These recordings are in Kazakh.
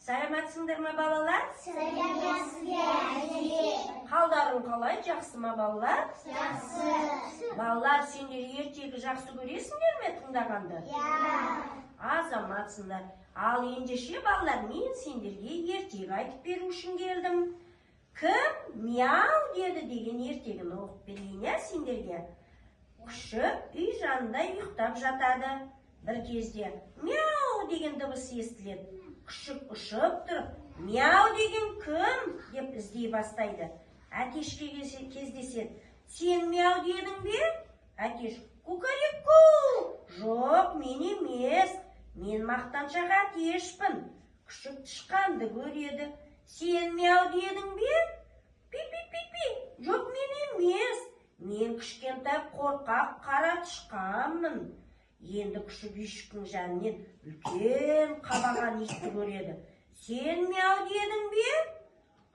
Саламатсыңдар ма балалар? Қалдарың қалай? Жақсы ма балалар? Жақсы. Балалар, сендер ертегі жақсы көресіңдер ме тыңдағанды? Азаматсыңдар. Ал ендеше балалар, мен сендерге ертегі айтып беру үшін келдім. Кім мяу деді деген ертегіні оқып берейін сендерге. Күшік үй жанында ұйықтап жатады. Бір кезде мяу деген дыбыс естіледі. Күшік ұшып тұрып, мяу деген кім деп іздей бастайды. Әтешке кездеседі. Сен мяу дедің бе? Әтеш, кукареку! Жоқ, мен емес. Мен мақтаншақ әтешпін. Күшік тышқанды көреді. Сен мяу дедің бе? Пи-пи-пи-пи. Жоқ, мен емес. Мен кішкентай қорқақ қара тышқанмын. Енді күшік үйшіктің жанынан үлкен қабаған итті көреді. Сен мяу дедің бе?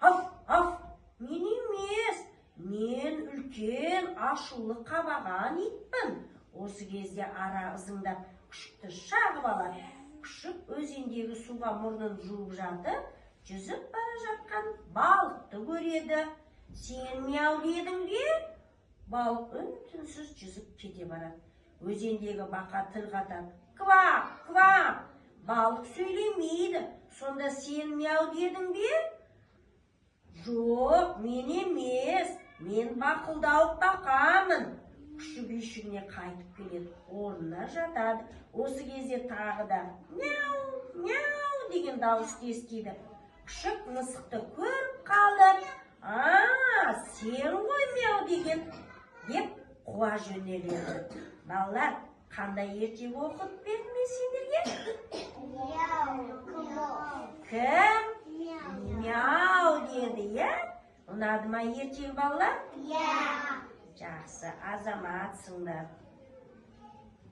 Аф, мен емес. Мен үлкен ашулы қабаған итпін. Осы кезде ара ызыңдап күшікті шағып алады. Күшік өзендегі суға мұрнын жуып жатып, жүзіп бара жатқан балықты көреді. Сен мяу дедің бе? Балық үн-түнсіз жүзіп кете барады. Өзендегі бақа тіл қатады. Квак, квак. Балық сөйлемейді. Сонда сен мяу дедің бе? Жоқ, мен емес. Мен бақылдауық бақамын. Күшік үйшігіне қайтып келеді. Орнына жатады. Осы кезде тағы да мяу, мяу деген дауысты естиді. Күшік мысықты көріп қалды. Сен ғой мяу деген деп қуа жөнеледі. Балалар, қандай ертегі оқып бердім мен сендерге? Кім? Мяу деді, ұнады ма ертегі балалар? Иә. Жақсы, азаматсыңдар.